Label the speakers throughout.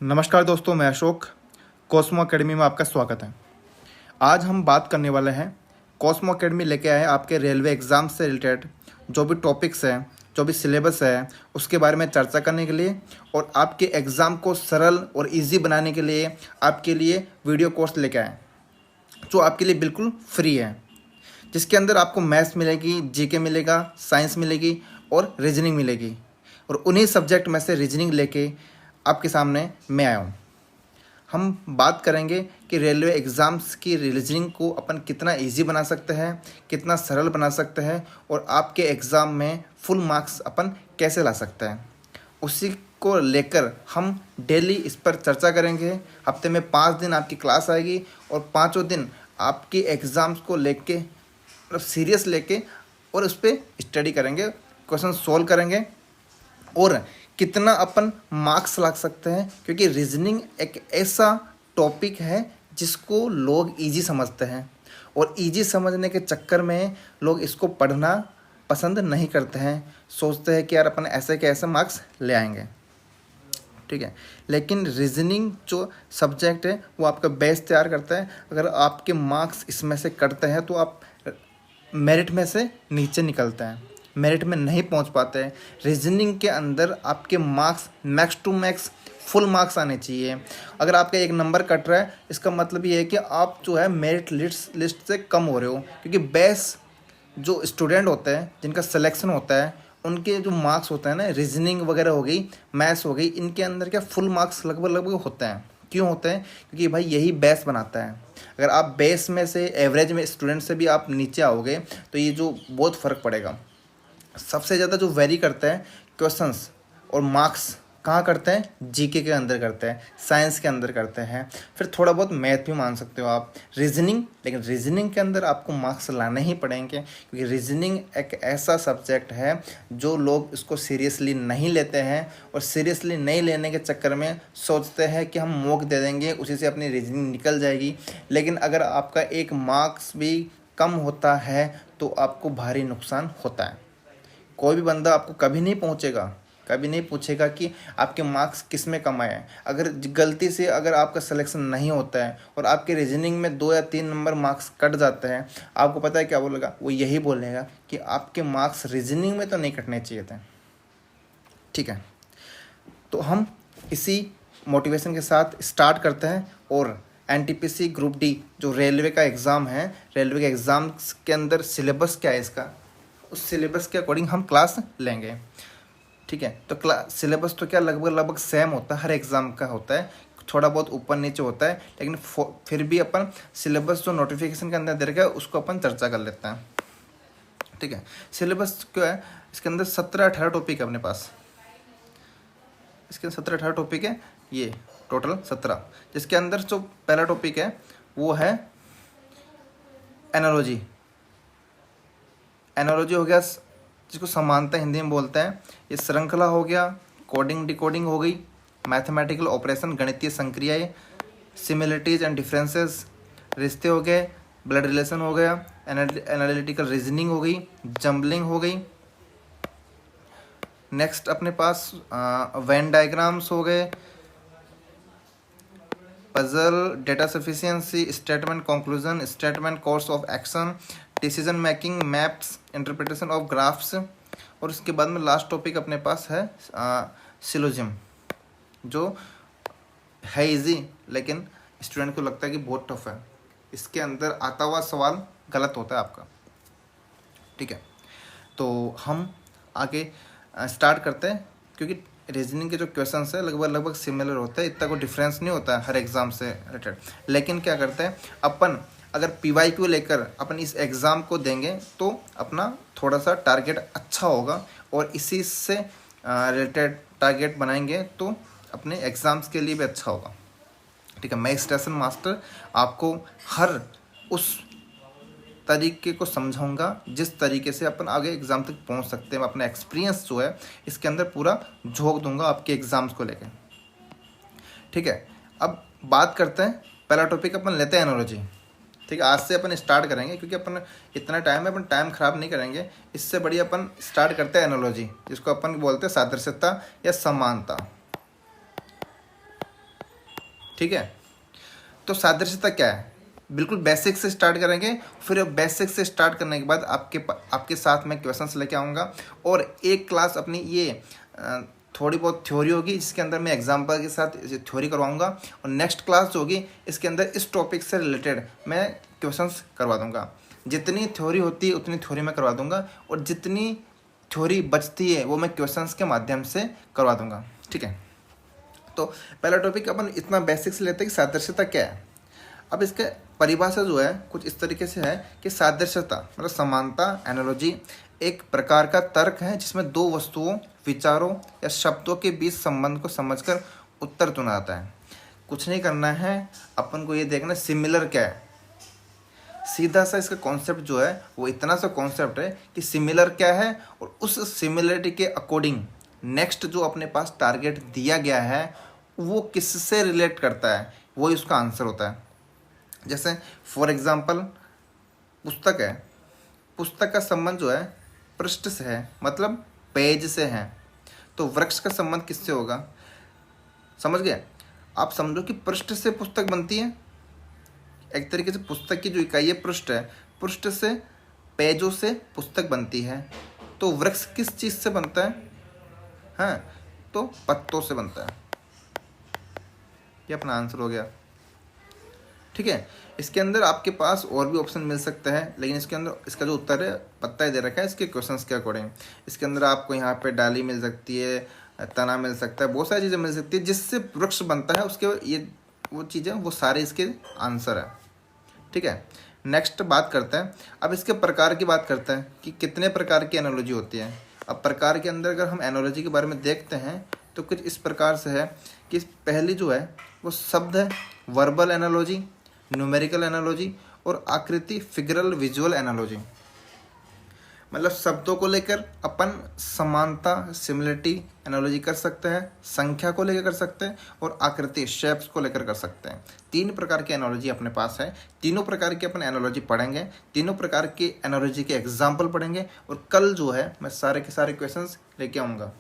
Speaker 1: नमस्कार दोस्तों, मैं अशोक। कॉस्मो एकेडमी में आपका स्वागत है। आज हम बात करने वाले हैं, कॉस्मो एकेडमी लेके आए हैं आपके रेलवे एग्ज़ाम से रिलेटेड जो भी टॉपिक्स हैं, जो भी सिलेबस है, उसके बारे में चर्चा करने के लिए और आपके एग्ज़ाम को सरल और इजी बनाने के लिए आपके लिए वीडियो कोर्स लेके आए हैं जो आपके लिए बिल्कुल फ्री है, जिसके अंदर आपको मैथ्स मिलेगी, जीके मिलेगा, साइंस मिलेगी और रीजनिंग मिलेगी। और उन्हीं सब्जेक्ट में से रीजनिंग लेके आपके सामने मैं आया हूँ। हम बात करेंगे कि रेलवे एग्ज़ाम्स की रीजनिंग को अपन कितना इजी बना सकते हैं, कितना सरल बना सकते हैं और आपके एग्ज़ाम में फुल मार्क्स अपन कैसे ला सकते हैं, उसी को लेकर हम डेली इस पर चर्चा करेंगे। हफ्ते में 5 दिन आपकी क्लास आएगी और पाँचों दिन आपकी एग्ज़ाम्स को लेके मतलब सीरियस लेके और उस पर स्टडी करेंगे, क्वेश्चन सोल्व करेंगे और कितना अपन मार्क्स ला सकते हैं, क्योंकि रीजनिंग एक ऐसा टॉपिक है जिसको लोग इजी समझते हैं और इजी समझने के चक्कर में लोग इसको पढ़ना पसंद नहीं करते हैं, सोचते हैं कि यार अपन ऐसे के ऐसे मार्क्स ले आएंगे, ठीक है। लेकिन रीजनिंग जो सब्जेक्ट है वो आपका बेस तैयार करता है। अगर आपके मार्क्स इसमें से कटते हैं तो आप मेरिट में से नीचे निकलते हैं, मेरिट में नहीं पहुंच पाते हैं। रीजनिंग के अंदर आपके marks max to max full marks आने चाहिए। अगर आपका एक नंबर कट रहा है, इसका मतलब ये है कि आप जो है मेरिट लिस्ट से कम हो रहे हो, क्योंकि बेस जो स्टूडेंट होते हैं जिनका सिलेक्शन होता है उनके जो मार्क्स होते हैं ना, रीजनिंग वगैरह हो गई, मैथ्स हो गई, इनके अंदर क्या फुल मार्क्स लगभग होते हैं। क्यों होते हैं? क्योंकि भाई यही बेस बनाता है। अगर आप बेस में से एवरेज में स्टूडेंट से भी आप नीचे आओगे तो ये जो बहुत फ़र्क पड़ेगा। सबसे ज़्यादा जो वेरी करता है क्वेश्चंस और मार्क्स कहाँ करते हैं? जीके के अंदर करते हैं, साइंस के अंदर करते हैं, फिर थोड़ा बहुत मैथ भी मान सकते हो आप, रीजनिंग। लेकिन रीजनिंग के अंदर आपको मार्क्स लाने ही पड़ेंगे, क्योंकि रीजनिंग एक ऐसा सब्जेक्ट है जो लोग इसको सीरियसली नहीं लेते हैं और सीरियसली नहीं लेने के चक्कर में सोचते हैं कि हम मॉक दे देंगे, उसी से अपनी रीजनिंग निकल जाएगी। लेकिन अगर आपका एक मार्क्स भी कम होता है तो आपको भारी नुकसान होता है। कोई भी बंदा आपको कभी नहीं पूछेगा कि आपके मार्क्स किस में कम आए हैं। अगर गलती से अगर आपका सिलेक्शन नहीं होता है और आपके रीजनिंग में 2 या 3 नंबर मार्क्स कट जाते हैं, आपको पता है क्या बोलेगा? वो यही बोलेगा कि आपके मार्क्स रीजनिंग में तो नहीं कटने चाहिए थे, ठीक है। तो हम इसी मोटिवेशन के साथ स्टार्ट करते हैं और एनटीपीसी ग्रुप डी जो रेलवे का एग्ज़ाम है, रेलवे के एग्ज़ाम के अंदर सिलेबस क्या है इसका, उस सिलेबस के अकॉर्डिंग हम क्लास लेंगे, ठीक है। तो सिलेबस तो क्या लगभग सेम होता है, हर एग्ज़ाम का होता है, थोड़ा बहुत ऊपर नीचे होता है, लेकिन फिर भी अपन सिलेबस जो नोटिफिकेशन के अंदर दे रखा है उसको अपन चर्चा कर लेते हैं, ठीक है। सिलेबस क्या है? इसके अंदर 17-18 टॉपिक है अपने पास, इसके अंदर 17-18 टॉपिक है, ये टोटल 17, जिसके अंदर जो पहला टॉपिक है वो है एनालॉजी। एनालॉजी हो गया, जिसको समानता हिंदी में बोलते हैं। ये श्रृंखला हो गया, कोडिंग डिकोडिंग हो गई, मैथमेटिकल ऑपरेशन गणितीय संक्रियाएं, सिमिलरिटीज एंड डिफरेंसेस, रिश्ते हो गए, ब्लड रिलेशन हो गया, एनालिटिकल रीजनिंग हो गई, जम्बलिंग हो गई। नेक्स्ट अपने पास वेन डायग्राम्स हो गए, puzzle, data sufficiency, statement conclusion, statement course of action, decision making, maps, interpretation of graphs. और उसके बाद में लास्ट टॉपिक अपने पास है सिलोजिम, जो है इजी लेकिन स्टूडेंट को लगता है कि बहुत टफ है। इसके अंदर आता हुआ सवाल गलत होता है आपका, ठीक है। तो हम आगे स्टार्ट करते हैं, क्योंकि रीजनिंग के जो क्वेश्चंस है लगभग सिमिलर होते हैं, इतना कोई डिफरेंस नहीं होता है हर एग्ज़ाम से रिलेटेड। लेकिन क्या करते हैं अपन, अगर PYQ लेकर अपन इस एग्ज़ाम को देंगे तो अपना थोड़ा सा टारगेट अच्छा होगा और इसी से रिलेटेड टारगेट बनाएंगे तो अपने एग्ज़ाम्स के लिए भी अच्छा होगा, ठीक है। मैं स्टेशन मास्टर आपको हर उस तरीके को समझाऊंगा जिस तरीके से अपन आगे एग्ज़ाम तक पहुंच सकते हैं। मैं अपना एक्सपीरियंस जो है इसके अंदर पूरा झोंक दूंगा आपके एग्ज़ाम्स को लेकर, ठीक है। अब बात करते हैं, पहला टॉपिक अपन लेते हैं एनालॉजी, ठीक है। आज से अपन स्टार्ट करेंगे, क्योंकि अपन इतना टाइम है, अपन टाइम ख़राब नहीं करेंगे। इससे बढ़िया अपन स्टार्ट करते हैं एनालॉजी, जिसको अपन बोलते हैं सादृश्यता या समानता, ठीक है। तो सादृश्यता क्या है, बिल्कुल बेसिक से स्टार्ट करेंगे, फिर बेसिक से स्टार्ट करने के बाद आपके साथ मैं क्वेश्चंस लेके आऊँगा, और एक क्लास अपनी ये थोड़ी बहुत थ्योरी होगी जिसके अंदर मैं एग्जाम्पल के साथ थ्योरी करवाऊंगा, और नेक्स्ट क्लास जो होगी इसके अंदर इस टॉपिक से रिलेटेड मैं क्वेश्चंस करवा दूंगा। जितनी थ्योरी होती है उतनी थ्योरी मैं करवा दूंगा, और जितनी थ्योरी बचती है वो मैं क्वेश्चंस के माध्यम से करवा दूंगा, ठीक है। तो पहला टॉपिक अपन इतना बेसिक से लेते हैं कि सादृश्यता क्या है। अब इसके परिभाषा जो है कुछ इस तरीके से है कि सादृश्यता मतलब समानता, एनालॉजी, एक प्रकार का तर्क है जिसमें दो वस्तुओं, विचारों या शब्दों के बीच संबंध को समझकर उत्तर चुना जाता है। कुछ नहीं करना है, अपन को ये देखना सिमिलर क्या है। सीधा सा इसका कॉन्सेप्ट जो है वो इतना सा कॉन्सेप्ट है कि सिमिलर क्या है, और उस सिमिलरिटी के अकॉर्डिंग नेक्स्ट जो अपने पास टारगेट दिया गया है वो किससे रिलेट करता है, वो उसका आंसर होता है। जैसे फॉर एग्जांपल पुस्तक है, पुस्तक का संबंध जो है पृष्ठ से है, मतलब पेज से है। तो वृक्ष का संबंध किससे होगा, समझ गए। आप समझो कि पृष्ठ से पुस्तक बनती है, एक तरीके से पुस्तक की जो इकाई है पृष्ठ है, पृष्ठ से पेजों से पुस्तक बनती है। तो वृक्ष किस चीज़ से बनता है, हाँ तो पत्तों से बनता है। ये अपना आंसर हो गया, ठीक है। इसके अंदर आपके पास और भी ऑप्शन मिल सकता है, लेकिन इसके अंदर इसका जो उत्तर है पत्ता ही दे रखा है इसके क्वेश्चंस के अकॉर्डिंग। इसके अंदर आपको यहाँ पे डाली मिल सकती है, तना मिल सकता है, बहुत सारी चीज़ें मिल सकती है जिससे वृक्ष बनता है, उसके ये वो चीज़ें वो सारे इसके आंसर है, ठीक है। नेक्स्ट बात करते हैं, अब इसके प्रकार की बात करते हैं कि कितने प्रकार की एनालॉजी होती है। अब प्रकार के अंदर अगर हम एनालॉजी के बारे में देखते हैं तो कुछ इस प्रकार से है कि पहली जो है वो शब्द है, वर्बल एनालॉजी, न्यूमेरिकल एनालॉजी, और आकृति फिगरल विजुअल एनालॉजी। मतलब शब्दों को लेकर अपन समानता सिमिलरिटी एनालॉजी कर सकते हैं, संख्या को लेकर कर सकते हैं, और आकृति शेप्स को लेकर कर सकते हैं। तीन प्रकार की एनालॉजी अपने पास है, तीनों प्रकार की अपन एनालॉजी पढ़ेंगे, तीनों प्रकार की एनालॉजी के एग्जाम्पल पढ़ेंगे, और कल जो है मैं सारे के सारे क्वेश्चंस लेके आऊँगा।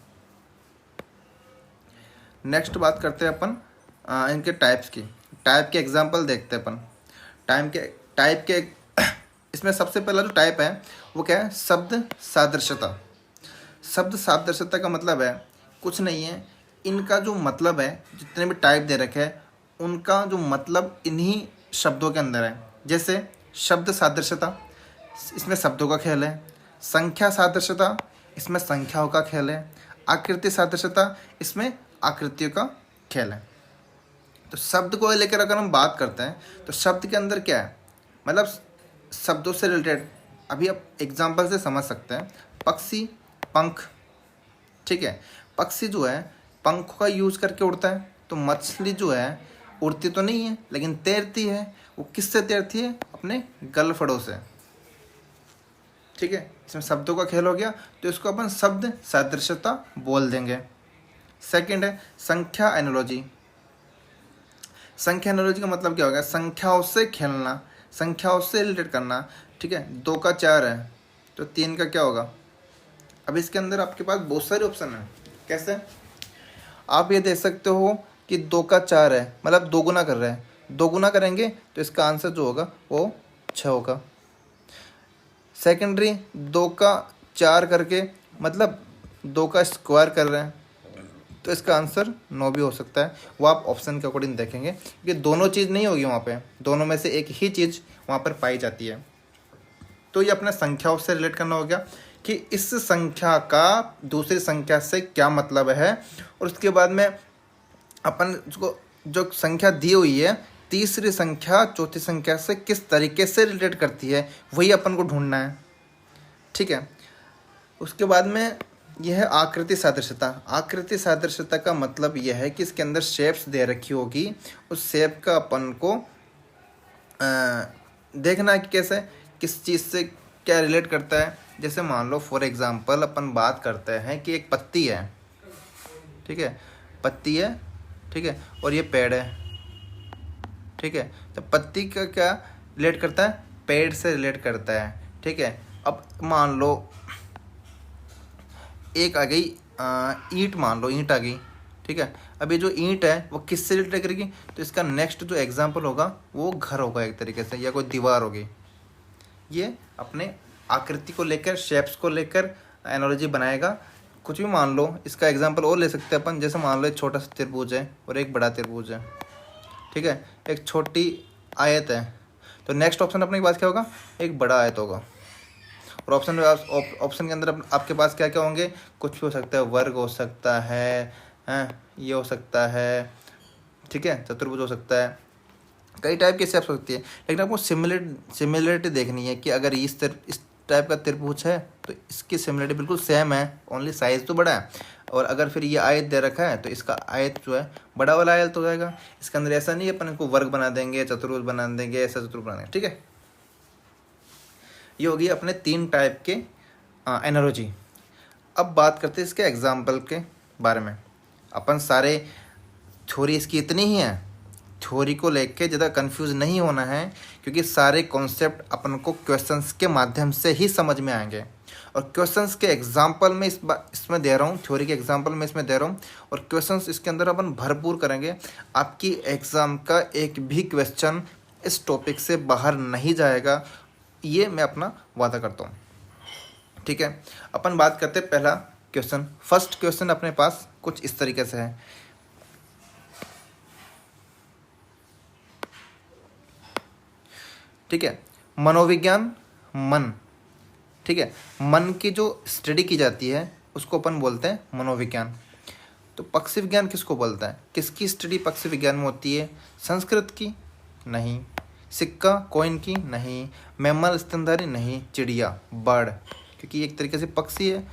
Speaker 1: नेक्स्ट बात करते हैं अपन इनके टाइप्स की, टाइप के एग्जाम्पल देखते हैं अपन। टाइप के इसमें सबसे पहला जो टाइप है वो क्या है, शब्द सादृश्यता। शब्द सादृश्यता का मतलब है कुछ नहीं है, इनका जो मतलब है जितने भी टाइप दे रखे हैं उनका जो मतलब इन्हीं शब्दों के अंदर है। जैसे शब्द सादृश्यता, इसमें शब्दों का खेल है। संख्या सादृश्यता, इसमें संख्याओं का खेल है। आकृति सादृश्यता, इसमें आकृतियों का खेल है। तो शब्द को लेकर अगर हम बात करते हैं तो शब्द के अंदर क्या है, मतलब शब्दों से रिलेटेड अभी आप एग्जाम्पल से समझ सकते हैं। पक्षी, पंख, ठीक है। पक्षी जो है पंख का यूज करके उड़ता है, तो मछली जो है उड़ती तो नहीं है लेकिन तैरती है। वो किससे तैरती है, अपने गलफड़ों से, ठीक है। इसमें शब्दों का खेल हो गया, तो इसको अपन शब्द सादृश्यता बोल देंगे। सेकंड है संख्या एनालॉजी। संख्या एनालॉजी का मतलब क्या होगा, संख्याओं से खेलना, संख्याओं से रिलेट करना, ठीक है। 2 का 4 है तो 3 का क्या होगा। अब इसके अंदर आपके पास बहुत सारे ऑप्शन हैं। कैसे, आप ये देख सकते हो कि 2 का 4 है, मतलब 2 गुना कर रहे हैं, 2 गुना करेंगे तो इसका आंसर जो होगा वो 6 होगा। सेकेंडरी 2 का 4 करके मतलब 2 का स्क्वायर कर रहे हैं, तो इसका आंसर 9 भी हो सकता है। वो आप ऑप्शन के अकॉर्डिंग देखेंगे, क्योंकि दोनों चीज़ नहीं होगी वहाँ पे, दोनों में से एक ही चीज़ वहाँ पर पाई जाती है। तो ये अपना संख्याओं से रिलेट करना हो गया कि इस संख्या का दूसरी संख्या से क्या मतलब है, और उसके बाद में अपन उसको जो संख्या दी हुई है तीसरी संख्या चौथी संख्या से किस तरीके से रिलेट करती है, वही अपन को ढूंढना है, ठीक है। उसके बाद में यह है आकृति सादृश्यता। आकृति सादृश्यता का मतलब यह है कि इसके अंदर शेप्स दे रखी होगी, उस शेप का अपन को देखना है कि कैसे किस चीज़ से क्या रिलेट करता है। जैसे मान लो फॉर एग्जांपल अपन बात करते हैं कि एक पत्ती है, ठीक है, पत्ती है, ठीक है, और ये पेड़ है, ठीक है। तो पत्ती का क्या रिलेट करता है, पेड़ से रिलेट करता है, ठीक है। अब मान लो एक आ गई ईंट, मान लो ईंट आ गई, ठीक है। अब ये जो ईंट है वो किससे रिलेट करेगी, तो इसका नेक्स्ट जो एग्जाम्पल होगा वो घर होगा एक तरीके से, या कोई दीवार होगी। ये अपने आकृति को लेकर, शेप्स को लेकर एनालॉजी बनाएगा। कुछ भी मान लो, इसका एग्जाम्पल और ले सकते हैं अपन। जैसे मान लो एक छोटा सा त्रिभुज है और एक बड़ा त्रिभुज है, ठीक है। एक छोटी आयत है, तो नेक्स्ट ऑप्शन अपने पास क्या होगा, एक बड़ा आयत होगा। और ऑप्शन के अंदर आपके पास क्या क्या होंगे, कुछ भी हो सकता है, वर्ग हो सकता है, ये हो सकता है, ठीक है, चतुर्भुज हो सकता है, कई टाइप की शेप्स हो सकती है। लेकिन आपको सिमिलरिटी देखनी है कि अगर इस टाइप का त्रिभुज है तो इसकी सिमिलरिटी बिल्कुल सेम है, ओनली साइज तो बड़ा है। और अगर फिर ये आयत दे रखा है तो इसका आयत जो है बड़ा वाला आयत हो जाएगा। इसके अंदर ऐसा नहीं है अपन इसको वर्ग बना देंगे, चतुर्भुज बना देंगे, ऐसा चतुर्भुज बना देंगे, ठीक है। ये होगी अपने 3 टाइप के एनालॉजी। अब बात करते हैं इसके एग्जाम्पल के बारे में। अपन सारे थ्योरी इसकी इतनी ही है, थ्योरी को लेके ज़्यादा कंफ्यूज नहीं होना है, क्योंकि सारे कॉन्सेप्ट अपन को क्वेश्चंस के माध्यम से ही समझ में आएंगे। और क्वेश्चंस के एग्जाम्पल में इसमें दे रहा हूँ, थ्योरी के एग्जाम्पल में इसमें दे रहा हूँ, और क्वेश्चंस इसके अंदर अपन भरपूर करेंगे। आपकी एग्ज़ाम का एक भी क्वेश्चन इस टॉपिक से बाहर नहीं जाएगा, ये मैं अपना वादा करता हूँ, ठीक है। अपन बात करते हैं पहला क्वेश्चन। फर्स्ट क्वेश्चन अपने पास कुछ इस तरीके से है, ठीक है। मनोविज्ञान, मन, ठीक है, मन की जो स्टडी की जाती है उसको अपन बोलते हैं मनोविज्ञान। तो पक्षी विज्ञान किसको बोलता है, किसकी स्टडी पक्षी विज्ञान में होती है, संस्कृत की नहीं, सिक्का कॉइन की नहीं, मैमल स्तनधारी नहीं, चिड़िया बर्ड, क्योंकि एक तरीके से पक्षी है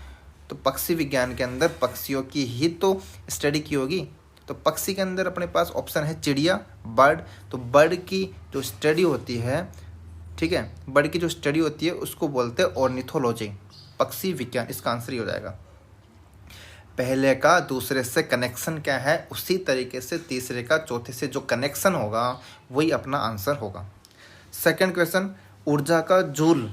Speaker 1: तो पक्षी विज्ञान के अंदर पक्षियों की ही तो स्टडी की होगी। तो पक्षी के अंदर अपने पास ऑप्शन है चिड़िया, बर्ड। तो बर्ड की जो स्टडी होती है, ठीक है, बर्ड की जो स्टडी होती है उसको बोलते हैं ऑर्निथोलॉजी, पक्षी विज्ञान। इसका आंसर ही हो जाएगा। पहले का दूसरे से कनेक्शन क्या है, उसी तरीके से तीसरे का चौथे से जो कनेक्शन होगा वही अपना आंसर होगा। सेकंड क्वेश्चन, ऊर्जा का जूल,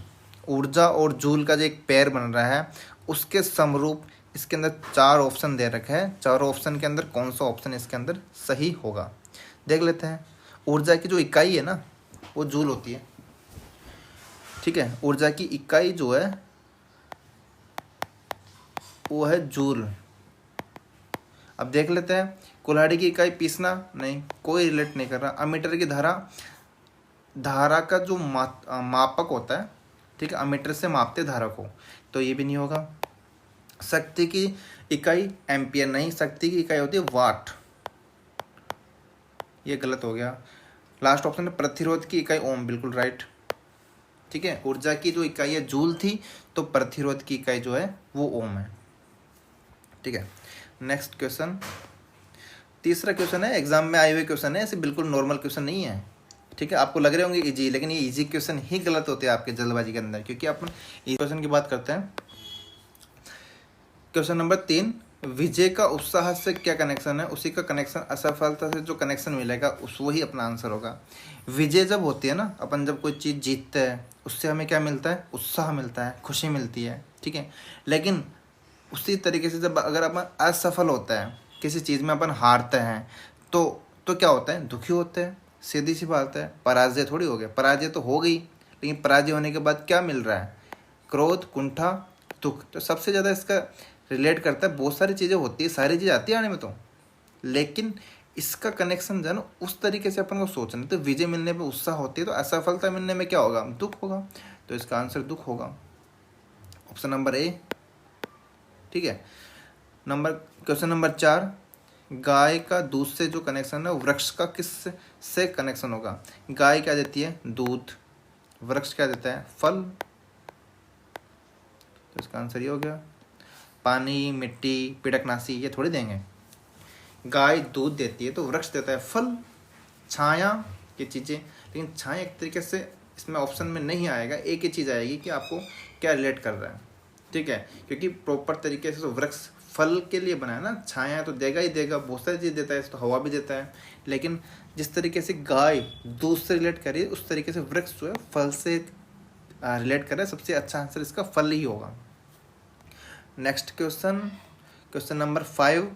Speaker 1: ऊर्जा और जूल का जो एक पेयर बन रहा है उसके समरूप इसके अंदर 4 ऑप्शन दे रखे हैं। 4 ऑप्शन के अंदर कौन सा ऑप्शन इसके अंदर सही होगा, देख लेते हैं। ऊर्जा की जो इकाई है ना वो जूल होती है, ठीक है। ऊर्जा की इकाई जो है वो है जूल। अब देख लेते हैं, कुल्हाड़ी की इकाई पीसना, नहीं, कोई रिलेट नहीं कर रहा। अमीटर की धारा का जो मापक होता है, ठीक है, अमीटर से मापते धारा को, तो ये भी नहीं होगा। शक्ति की इकाई एम्पियर, नहीं, शक्ति की इकाई होती है वाट, ये गलत हो गया। लास्ट ऑप्शन है प्रतिरोध की इकाई ओम, बिल्कुल राइट, ठीक है। ऊर्जा की जो इकाई है जूल थी, तो प्रतिरोध की इकाई जो है वो ओम है, ठीक है। नेक्स्ट क्वेश्चन, तीसरा क्वेश्चन है, एग्जाम में आए हुए क्वेश्चन है, ऐसे बिल्कुल नॉर्मल क्वेश्चन नहीं है, ठीक है। आपको लग रहे होंगे इजी, लेकिन ये इजी क्वेश्चन ही गलत होते हैं आपके जल्दबाजी के अंदर, क्योंकि अपन इस क्वेश्चन की बात करते हैं। क्वेश्चन नंबर 3, विजय का उत्साह से क्या कनेक्शन है, उसी का कनेक्शन असफलता से जो कनेक्शन मिलेगा उस वही अपना आंसर होगा। विजय जब होती है ना, अपन जब कोई चीज़ जीतते हैं उससे हमें क्या मिलता है, उत्साह मिलता है, खुशी मिलती है, ठीक है। लेकिन उसी तरीके से जब अगर अपन असफल होता है, किसी चीज़ में अपन हारते हैं, तो क्या होता है, दुखी होते हैं, सीधी सी बात है। पराजय थोड़ी हो गया, पराजय तो हो गई, लेकिन पराजय होने के बाद क्या मिल रहा है, क्रोध, कुंठा, दुख। तो सबसे ज़्यादा इसका रिलेट करता है, बहुत सारी चीज़ें होती है, सारी चीज़ें आती है आने में तो, लेकिन इसका कनेक्शन जो है ना उस तरीके से अपन को सोचना। तो विजय मिलने पे उत्साह होती है, तो असफलता मिलने में क्या होगा, दुख होगा। तो इसका आंसर दुख होगा, ऑप्शन नंबर ए, ठीक है। क्वेश्चन नंबर 4, गाय का दूध से जो कनेक्शन है वृक्ष का किस से कनेक्शन होगा। गाय क्या देती है, दूध, वृक्ष क्या देता है, फल। तो इसका आंसर ये हो गया। पानी, मिट्टी, पीड़कनाशी ये थोड़ी देंगे। गाय दूध देती है तो वृक्ष देता है फल, छाया, ये चीज़ें। लेकिन छाया एक तरीके से इसमें ऑप्शन में नहीं आएगा, एक ही चीज़ आएगी कि आपको क्या रिलेट कर रहा है, ठीक है। क्योंकि प्रॉपर तरीके से तो वृक्ष फल के लिए बना है ना, छाया तो देगा ही देगा, बहुत सारी चीज़ देता है, तो हवा भी देता है। लेकिन जिस तरीके से गाय दूध से रिलेट कर रही है उस तरीके से वृक्ष जो है फल से रिलेट कर रहा है। सबसे अच्छा आंसर इसका फल ही होगा। नेक्स्ट क्वेश्चन, क्वेश्चन नंबर 5,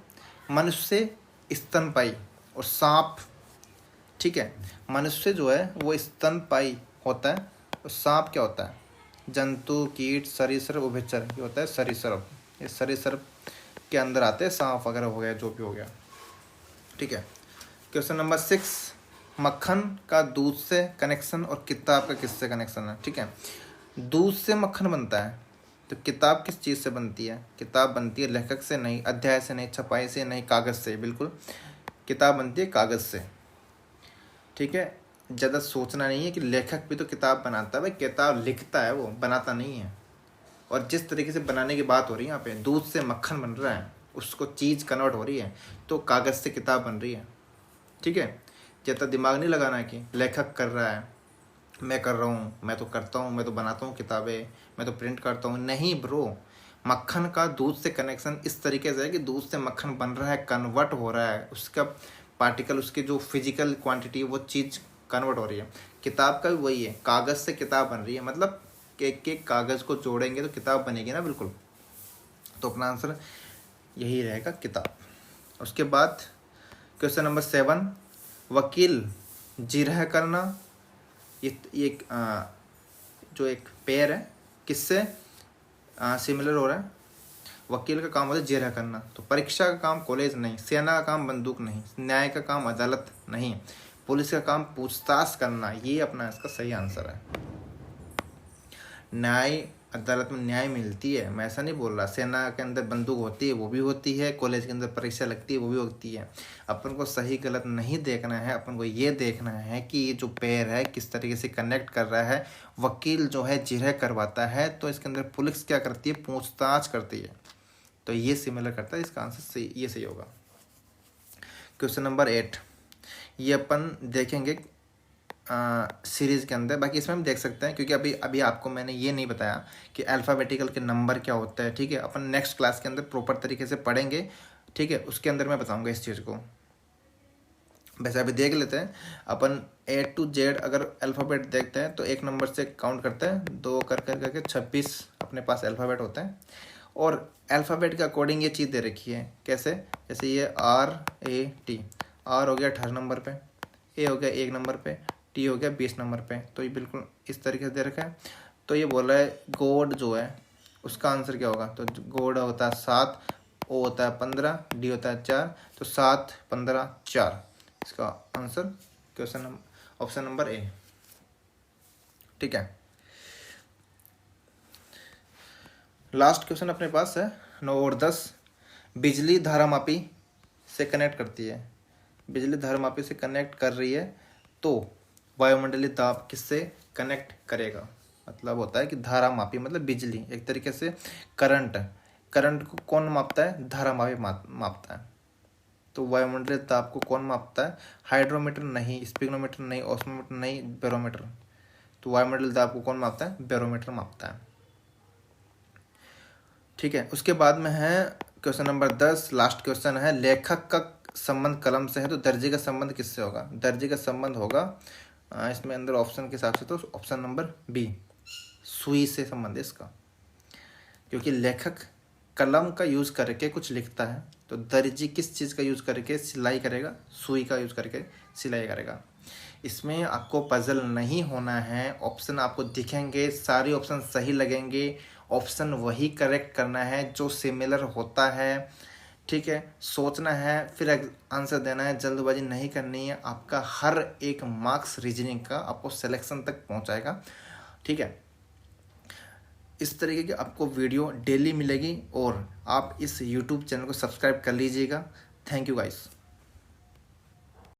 Speaker 1: मनुष्य स्तनपायी और सांप, ठीक है, मनुष्य जो है वो स्तनपायी होता है और सांप क्या होता है, जंतु, कीट, सरीसृप, उभयचर, ये होता है सरीसृप। ये सरीसृप के अंदर आते हैं, सांप वगैरह हो गया, जो भी हो गया, ठीक है। क्वेश्चन नंबर 6, मक्खन का दूध से कनेक्शन और किताब का किससे कनेक्शन है, ठीक है। दूध से मक्खन बनता है, तो किताब किस चीज़ से बनती है, किताब बनती है लेखक से नहीं, अध्याय से नहीं, छपाई से नहीं, कागज़ से, बिल्कुल किताब बनती है कागज़ से, ठीक है। ज़्यादा सोचना नहीं है कि लेखक भी तो किताब बनाता है, भाई किताब लिखता है, वो बनाता नहीं है। और जिस तरीके से बनाने की बात हो रही है यहाँ पे, दूध से मक्खन बन रहा है, उसको चीज़ कन्वर्ट हो रही है, तो कागज़ से किताब बन रही है, ठीक है। ज़्यादा दिमाग नहीं लगाना कि लेखक कर रहा है, मैं कर रहा हूँ, मैं तो करता हूँ, मैं तो बनाता हूँ किताबें, मैं तो प्रिंट करता हूँ, नहीं ब्रो। मक्खन का दूध से कनेक्शन इस तरीके से है कि दूध से मक्खन बन रहा है, कन्वर्ट हो रहा है, उसका पार्टिकल, उसकी जो फिजिकल क्वांटिटी है वो चीज़ कन्वर्ट हो रही है। किताब का भी वही है, कागज़ से किताब बन रही है, मतलब एक एक कागज़ को जोड़ेंगे तो किताब बनेगी ना, बिल्कुल। तो अपना आंसर यही रहेगा, किताब। उसके बाद क्वेश्चन नंबर 7, वकील जिरह करना, ये जो एक पेयर है किससे सिमिलर हो रहा है, वकील का काम होता है जिरह करना, तो परीक्षा का काम कॉलेज नहीं, सेना का काम बंदूक नहीं, न्याय का काम अदालत नहीं, पुलिस का काम पूछताछ करना, ये अपना इसका सही आंसर है। न्याय, अदालत में न्याय मिलती है, मैं ऐसा नहीं बोल रहा, सेना के अंदर बंदूक होती है, वो भी होती है, कॉलेज के अंदर परीक्षा लगती है, वो भी होती है। अपन को सही गलत नहीं देखना है, अपन को ये देखना है कि ये जो पेयर है किस तरीके से कनेक्ट कर रहा है। वकील जो है जिरह करवाता है, तो इसके अंदर पुलिस क्या करती है, पूछताछ करती है, तो ये सिमिलर करता है, इसका आंसर सही, ये सही होगा। क्वेश्चन नंबर 8, ये अपन देखेंगे सीरीज़ के अंदर, बाकी इसमें हम देख सकते हैं, क्योंकि अभी आपको मैंने ये नहीं बताया कि अल्फ़ाबेटिकल के नंबर क्या होता है, ठीक है। अपन नेक्स्ट क्लास के अंदर प्रॉपर तरीके से पढ़ेंगे, ठीक है, उसके अंदर मैं बताऊंगा इस चीज़ को। वैसे अभी देख लेते हैं अपन, A to Z अगर अल्फ़ाबेट देखते हैं तो 1 नंबर से काउंट करते हैं, 2 कर करके 26 अपने पास अल्फ़ाबेट होते हैं। और अल्फ़ाबेट के अकॉर्डिंग ये चीज़ दे रखी है, कैसे, जैसे ये RAT, R हो गया 18 नंबर पे, A हो गया 1 नंबर पे, T हो गया 20 नंबर पे, तो ये बिल्कुल इस तरीके से दे रखा है। तो ये बोल रहा है गॉड जो है उसका आंसर क्या होगा, तो गॉड होता है 7, O होता है 15, D होता है 4, तो 7, 15, 4 इसका answer question number option number A, ठीक है। लास्ट क्वेश्चन अपने पास है 9 और 10, बिजली धारामापी से कनेक्ट करती है, बिजली धारामापी से कनेक्ट कर रही है, तो वायुमंडलीय दाब किससे कनेक्ट करेगा, मतलब होता है कि धारामापी मतलब बिजली, एक तरीके से करंट, करंट को कौन मापता है, धारामापी मापता है। तो वायुमंडलीय दाब को कौन मापता है, हाइड्रोमीटर नहीं, स्पिग्नोमीटर नहीं, ऑस्मोमीटर नहीं, बैरोमीटर। तो वायुमंडलीय दाब को कौन मापता है, बैरोमीटर मापता है, ठीक है। उसके बाद में है क्वेश्चन नंबर 10, लास्ट क्वेश्चन है, लेखक का संबंध कलम से है, तो दर्जी का संबंध किससे होगा, दर्जी का संबंध होगा इसमें अंदर ऑप्शन के हिसाब से तो ऑप्शन नंबर B, सुई से संबंध है इसका, क्योंकि लेखक कलम का यूज़ करके कुछ लिखता है, तो दर्जी किस चीज़ का यूज़ करके सिलाई करेगा, सुई का यूज़ करके सिलाई करेगा। इसमें आपको पजल नहीं होना है, ऑप्शन आपको दिखेंगे, सारे ऑप्शन सही लगेंगे, ऑप्शन वही करेक्ट करना है जो सिमिलर होता है, ठीक है। सोचना है फिर आंसर देना है, जल्दबाजी नहीं करनी है, आपका हर एक मार्क्स रीजनिंग का आपको सिलेक्शन तक पहुंचाएगा, ठीक है। इस तरीके की आपको वीडियो डेली मिलेगी और आप इस YouTube चैनल को सब्सक्राइब कर लीजिएगा। Thank you guys.